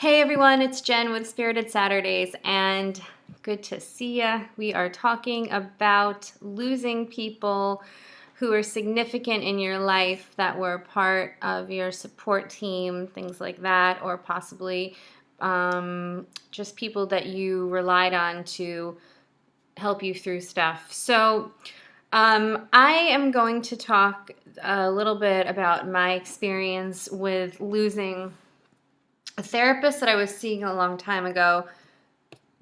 Hey everyone, it's Jen with Spirited Saturdays, and good to see ya. We are talking about losing people who are significant in your life that were part of your support team, things like that, or possibly just people that you relied on to help you through stuff. I am going to talk a little bit about my experience with losing a therapist that I was seeing a long time ago.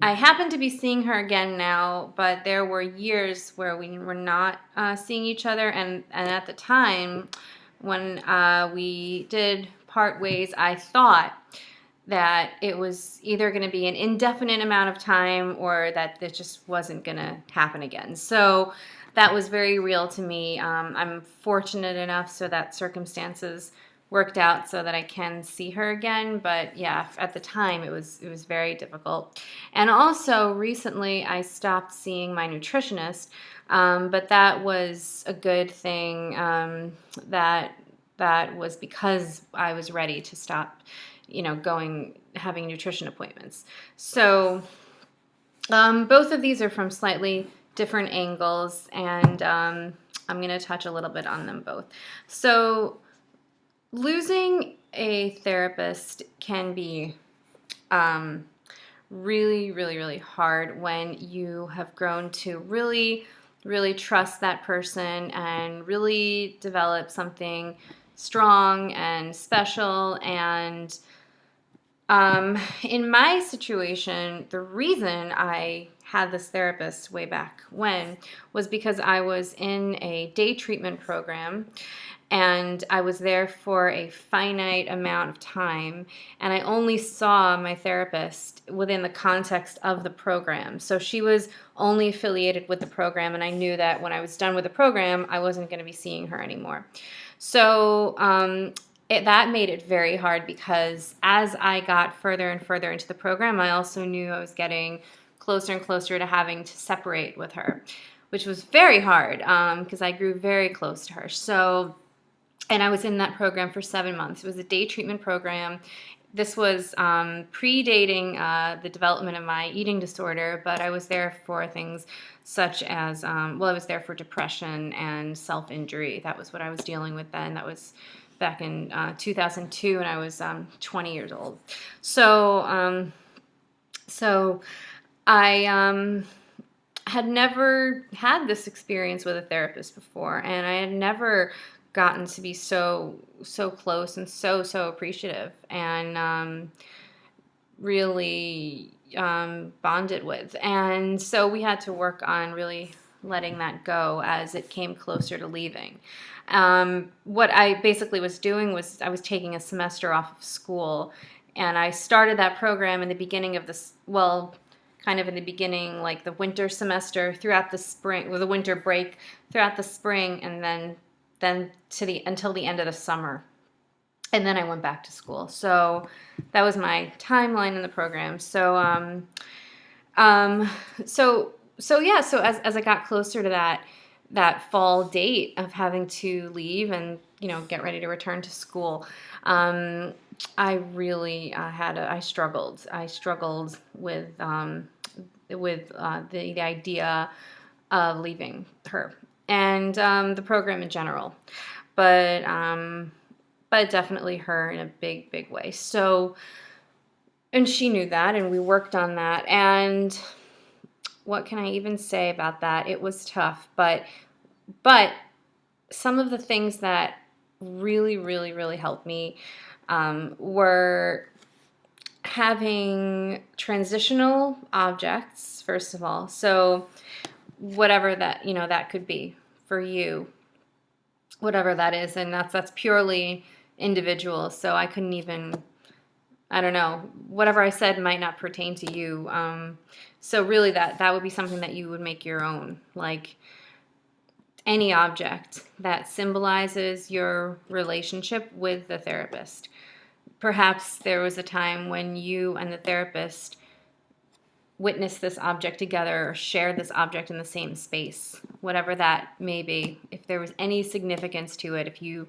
I happen to be seeing her again now, but there were years where we were not seeing each other, and at the time when we did part ways, I thought that it was either going to be an indefinite amount of time or that it just wasn't going to happen again. So that was very real to me. I'm fortunate enough so that circumstances worked out so that I can see her again. But yeah, at the time it was very difficult. And also recently I stopped seeing my nutritionist, but that was a good thing. That was because I was ready to stop, having nutrition appointments. So both of these are from slightly different angles, and I'm going to touch a little bit on them both. So losing a therapist can be really, really, really hard when you have grown to really, really trust that person and really develop something strong and special. And in my situation, the reason I had this therapist way back when was because I was in a day treatment program, and I was there for a finite amount of time, and I only saw my therapist within the context of the program. So she was only affiliated with the program, and I knew that when I was done with the program, I wasn't going to be seeing her anymore. So that made it very hard, because as I got further and further into the program, I also knew I was getting closer and closer to having to separate with her, which was very hard because I grew very close to her. And I was in that program for 7 months. It was a day treatment program. This was predating the development of my eating disorder, but I was there for things such as, I was there for depression and self-injury. That was what I was dealing with then. That was back in 2002, and I was 20 years old. So I had never had this experience with a therapist before, and I had never gotten to be so close and so appreciative and really bonded with. And so we had to work on really letting that go as it came closer to leaving. What I basically was doing was I was taking a semester off of school, and I started that program in the beginning of this, kind of in the beginning, like the winter semester throughout the spring, with the winter break throughout the spring, and then until the end of the summer. And then I went back to school. So that was my timeline in the program. So as I got closer to that fall date of having to leave and get ready to return to school, I really I struggled with the idea of leaving her and the program in general, but definitely her in a big way. So, and she knew that, and we worked on that. And what can I even say about that? It was tough, but some of the things that really helped me were having transitional objects, first of all. So whatever that that could be for you, whatever that is, and that's purely individual. So I couldn't even, I don't know, whatever I said might not pertain to you. So really that would be something that you would make your own, like any object that symbolizes your relationship with the therapist. Perhaps there was a time when you and the therapist witnessed this object together or shared this object in the same space, whatever that may be. If there was any significance to it, if you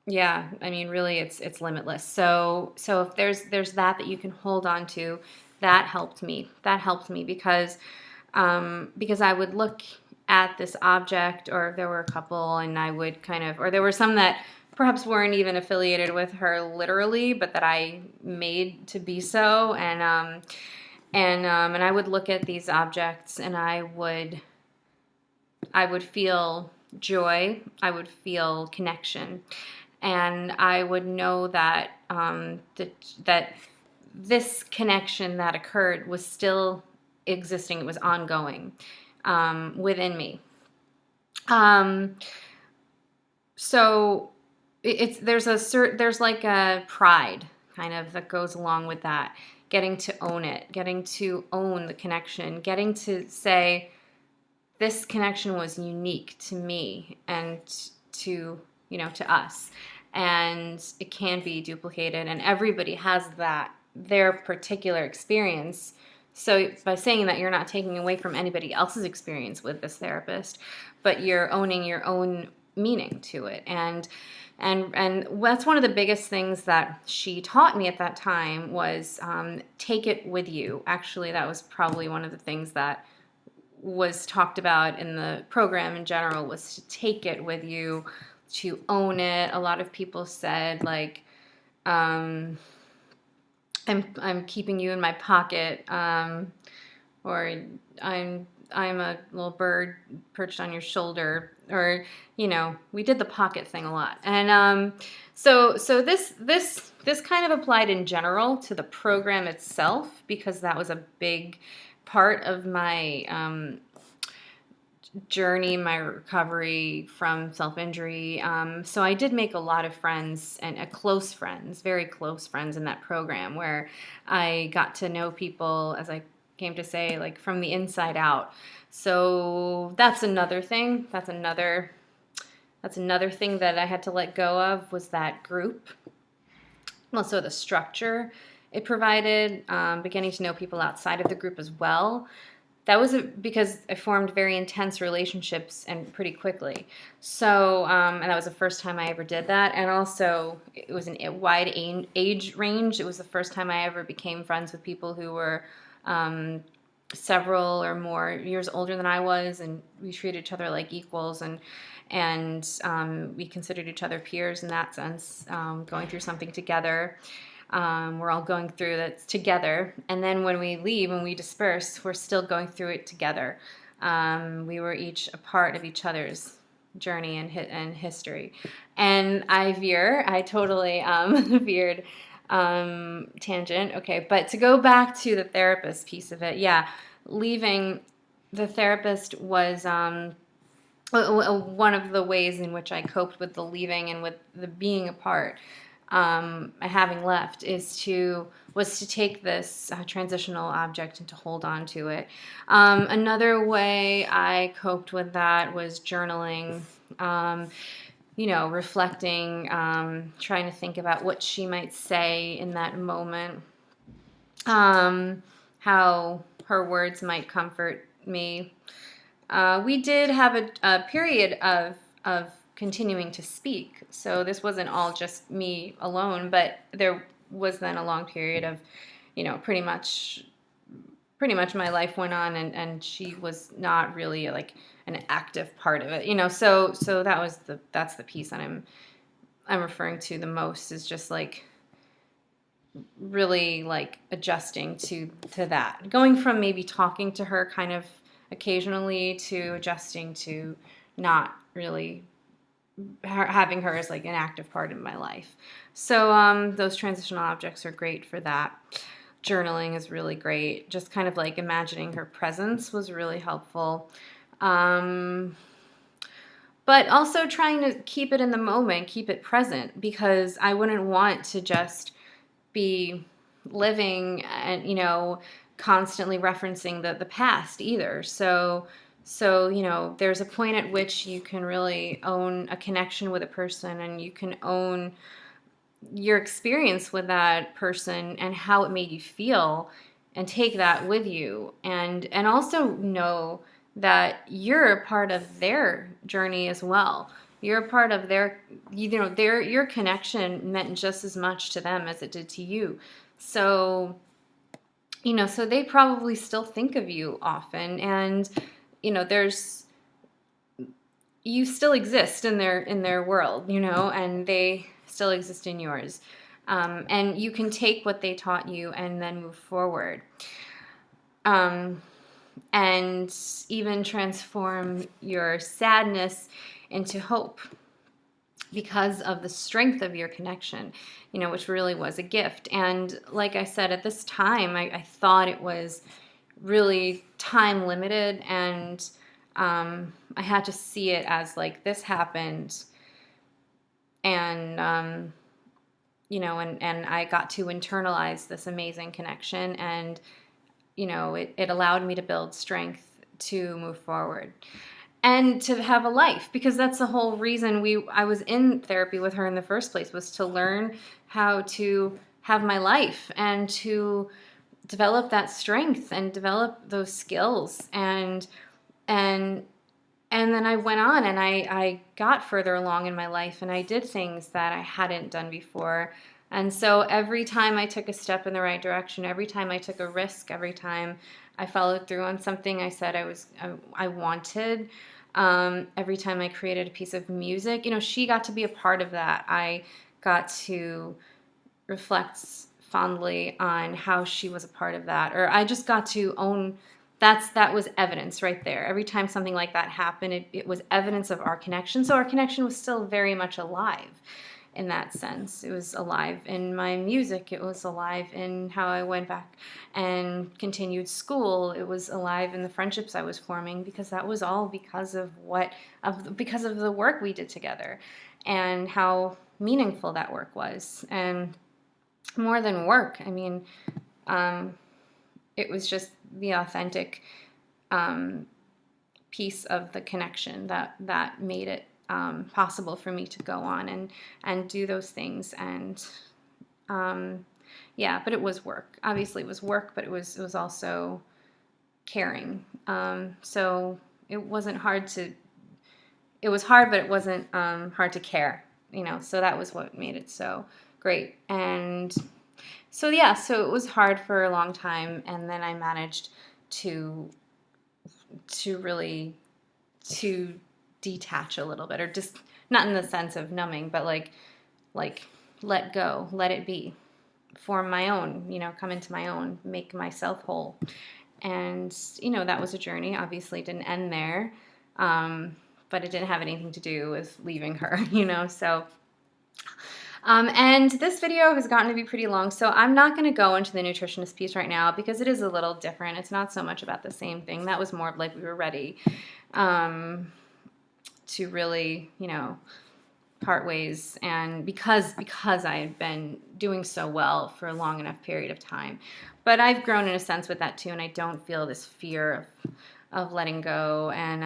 Yeah, I mean, really, it's limitless. So if there's that you can hold on to, that helped me. That helped me because I would look at this object, or there were a couple, and I would kind of, or there were some that perhaps weren't even affiliated with her literally, but that I made to be so, and I would look at these objects, and I would feel joy, I would feel connection, and I would know that that this connection that occurred was still existing. It was ongoing within me. Um, so there's like a pride kind of that goes along with that. Getting to own it, getting to own the connection, getting to say, this connection was unique to me and to, to us, and it can't be duplicated, and everybody has their particular experience. So by saying that, you're not taking away from anybody else's experience with this therapist, but you're owning your own meaning to it. And that's one of the biggest things that she taught me at that time was, take it with you. Actually, that was probably one of the things that was talked about in the program in general, was to take it with you, to own it. A lot of people said, like, I'm keeping you in my pocket, or I'm a little bird perched on your shoulder, or we did the pocket thing a lot. And so this kind of applied in general to the program itself, because that was a big part of my journey, my recovery from self-injury. So I did make a lot of friends, and close friends, very close friends in that program, where I got to know people, as I came to say, like, from the inside out. So that's another thing. That's another thing that I had to let go of, was that group. Also the structure it provided, beginning to know people outside of the group as well. That was because I formed very intense relationships, and pretty quickly. So, and that was the first time I ever did that. And also, it was a wide age range. It was the first time I ever became friends with people who were several or more years older than I was, and we treated each other like equals, and we considered each other peers in that sense, going through something together. We're all going through that together, and then when we leave and we disperse, we're still going through it together. We were each a part of each other's journey and history. And I totally veered, tangent. Okay, but to go back to the therapist piece of it, yeah, leaving the therapist was one of the ways in which I coped with the leaving and with the being apart. Having left was to take this transitional object and to hold on to it. Another way I coped with that was journaling, reflecting, trying to think about what she might say in that moment, how her words might comfort me. We did have a period of continuing to speak. So this wasn't all just me alone, but there was then a long period of, pretty much my life went on, and she was not really like an active part of it, so that's the piece that I'm referring to the most, is just like really like adjusting to that, going from maybe talking to her kind of occasionally to adjusting to not really having her as like an active part in my life. So those transitional objects are great for that. Journaling is really great. Just kind of like imagining her presence was really helpful. But also trying to keep it in the moment, keep it present, because I wouldn't want to just be living and, constantly referencing the past either. So, there's a point at which you can really own a connection with a person, and you can own your experience with that person and how it made you feel, and take that with you, and also know that you're a part of their journey as well. You're a part of their, your connection meant just as much to them as it did to you. So, so they probably still think of you often, and, you still exist in their world, and they still exist in yours. And you can take what they taught you and then move forward. And even transform your sadness into hope because of the strength of your connection, which really was a gift. And like I said, at this time, I thought it was really time limited, and I had to see it as like, this happened, and and I got to internalize this amazing connection, and it allowed me to build strength to move forward and to have a life, because that's the whole reason I was in therapy with her in the first place, was to learn how to have my life and to develop that strength and develop those skills. And then I went on, and I got further along in my life, and I did things that I hadn't done before. And so every time I took a step in the right direction, every time I took a risk, every time I followed through on something I said I wanted, every time I created a piece of music, she got to be a part of that. I got to reflect fondly on how she was a part of that, or I just got to own. That was evidence right there. Every time something like that happened, it was evidence of our connection. So our connection was still very much alive in that sense. It was alive in my music. It was alive in how I went back and continued school. It was alive in the friendships I was forming, because that was all because of the work we did together, and how meaningful that work was. And more than work, I mean, it was just the authentic piece of the connection that made it possible for me to go on and do those things. And but it was work. Obviously it was work, but it was also caring. So it wasn't hard it was hard, but it wasn't hard to care, so that was what made it so great. And so it was hard for a long time, and then I managed to really detach a little bit, or just not in the sense of numbing, but like let go, let it be, form my own, come into my own, make myself whole. And that was a journey. Obviously it didn't end there, but it didn't have anything to do with leaving her, so and this video has gotten to be pretty long, so I'm not going to go into the nutritionist piece right now, because it is a little different. It's not so much about the same thing. That was more of like we were ready to really, part ways, and because I had been doing so well for a long enough period of time. But I've grown in a sense with that too, and I don't feel this fear of letting go. And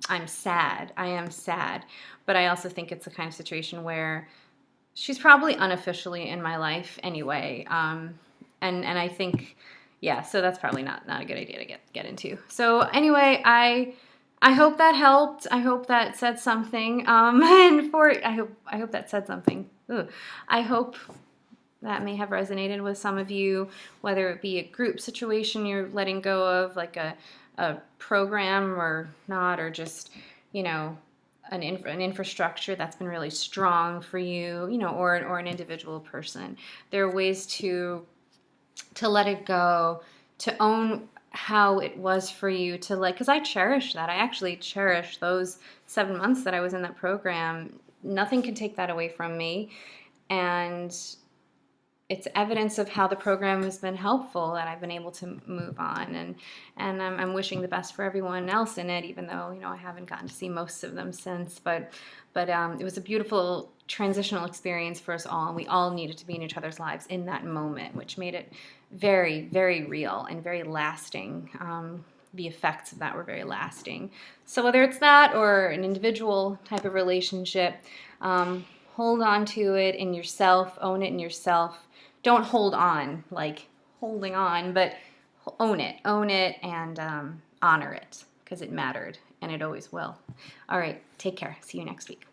I'm sad. I am sad, but I also think it's the kind of situation where she's probably unofficially in my life anyway. And I think, so that's probably not a good idea to get into. So anyway, I hope that helped. I hope that said something. I hope that said something. I hope that may have resonated with some of you, whether it be a group situation you're letting go of, like a program or not, or just, an infrastructure that's been really strong for you, or an individual person. There are ways to let it go, to own how it was for you, to because I cherish that. I actually cherish those 7 months that I was in that program. Nothing can take that away from me. And it's evidence of how the program has been helpful, that I've been able to move on, and I'm wishing the best for everyone else in it, even though I haven't gotten to see most of them since. But it was a beautiful transitional experience for us all, and we all needed to be in each other's lives in that moment, which made it very, very real and very lasting. The effects of that were very lasting. So whether it's that or an individual type of relationship, hold on to it in yourself, own it in yourself. Don't hold on, like holding on, but own it, and honor it, because it mattered. and it always will. All right, take care. See you next week.